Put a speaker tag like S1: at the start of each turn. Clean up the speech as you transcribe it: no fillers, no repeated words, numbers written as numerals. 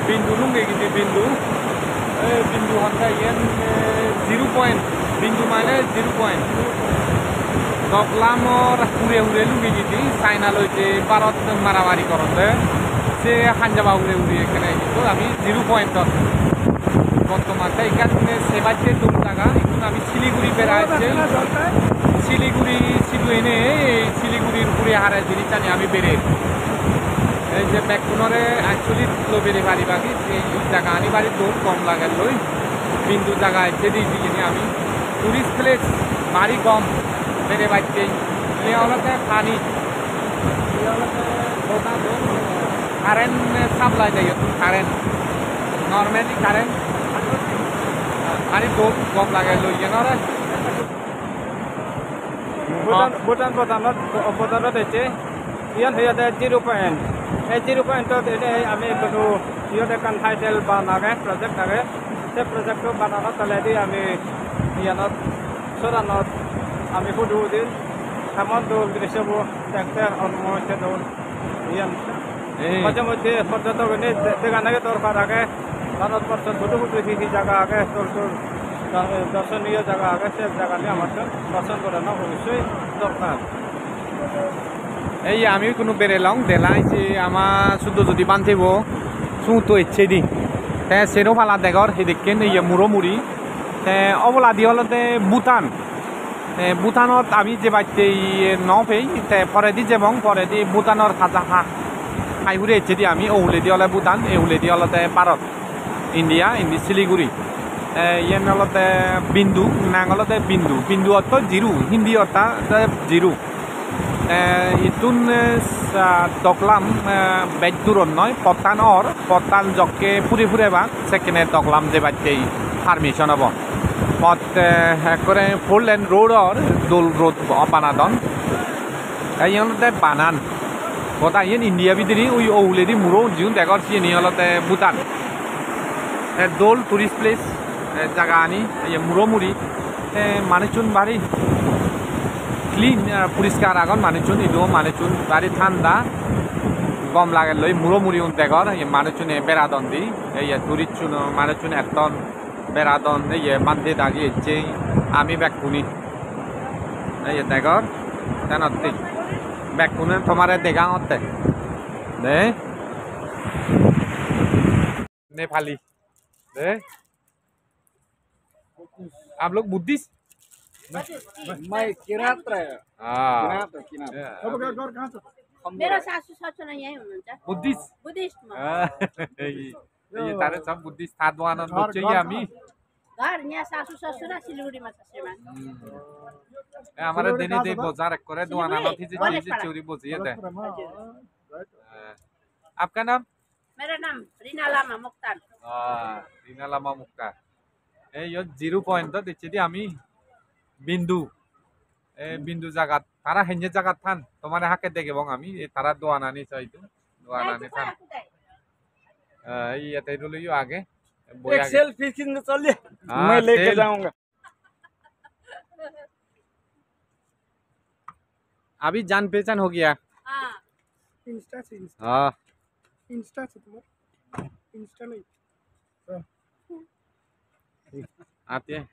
S1: Bindu nunggu gitu Bindu. Bindu hantar yang 0 point. Bindu mana 0 point. Doklamor hure nunggu gitu. China lo je Bharat marawari koronde. Se Hanjaba hure kena gitu. Kami 0 point tuh. বর্তমান এখান সেবাইতে দম জায়গা এখন আমি শিলিগুড়ি বেড়াচ্ছি শিলিগুড়ি শুধু এনে শিলিগুড়ির উপরে হারাই জিনিস জানি আমি বেড়ে এই যে ব্যাকুনরে অ্যাকচুয়ালি লো বেড়ে বাড়ি বাকি এই জায়গা আনি বাড়ির দৌড় কম লাগার লই বিন্দু জায়গায় যেদি দিকে আমি টুরিস্ট প্লেস বাড়ি কম বেড়ে বাড়িতে হলতে পানি কারেন্ট সাপ্লাই যাই current normally current Ani dot gom lagai lo iyan ora. Bhutan ete iyan heyate 0 point. 0 point to ete ami kono iyote kan title banage project age. Se project to banana taledi ami iyanot soranot ami hudu din amon do drishobo dekte onmoche do iyan. Maje moddhe porjotok ne deganage dorkar age. Banat person ছোট ছোট কি জায়গা আগে দর্শনীয় জায়গা আগে সে জায়গা নিয়ে আমার দর্শন করানো অবশ্যই দরকার এই আমি কোনো বেরেলাম দেলাই যে আমার শুধু যদি বান্ধিব চুতো ইচ্ছে দি তে সেরো ফালা দেগর সেদিকে ইয়ে মুড়ি তে অবলা দি হলতে ভুটান ভুটানত আমি যে বাইতে নফেই তে পরে দি যেমন পরে দি ভুটানর খাজা খাই ঘুরে ইচ্ছে দি আমি ওলে দি হলে ভুটান এউলে দি হলতে Bharat India ini Siliguri. Yang ngalate Bindu, ngalate Bindu atau Jiru, Hindi atau Jiru. Itu Doklam Bedurun noy, Potan jokke puri bang, sekene Doklam jebatei permission abon. Pot kore 4 lane road or dol road abanadon. Yang ngalate banan. Kota yang India bidiri ui oule di muro jun dekor sini ngalate Bhutan. Dol tourist place জায়গা আনি মুড়ি মানুষজন বাড়ি clean পরিষ্কার আগন মানুষজন ইদো মানুষজন বাড়ি ঠান্ডা গম লাগে লই মুড়ি দেখর মানুষজন বেড়াদন দি এই টুরিস্ট মানুষজন এতন বেড়াদন এই বান্ধে দাগি এসছে আমি ব্যাকুনি এই দেখর তেনতে ব্যাকুনে তোমার দেখা হতে দে नेपाली आप लोग बुद्धिस्ट
S2: मैं किरात रहे
S3: मेरो सासू ससुरा यही हुनुहुन्छ
S1: बुद्धिस्ट ये तारे सब बुद्धिस्ट था दुआना चाहिए हामी
S3: घर यहाँ सासू ससुरा सिलगढीमा छ श्रीमान
S1: हमारे देने दे बाजार करे दुआना नथी जे चीज चोरी बोझिए दे आपका नाम
S3: मेरो नाम रिना लामा मुक्तान
S1: रिना लामा मुक्तान ए यो 0 पॉइंट तो देखछि দি আমি বিন্দু বিন্দু জায়গা তারা হেঞ্জে জায়গা থান তোমারে হাকে দেখে বং আমি তারা দোয়ানানি চাইতো দোয়ানানি থান ये तो लो आगे
S2: एक सेल्फी खींचने चलिए मैं लेके जाऊंगा
S1: अभी जान पहचान हो गया
S2: इंस्टा से
S1: हाँ
S2: इंस्टा से तुम्हारा इंस्टा नहीं
S1: आते हैं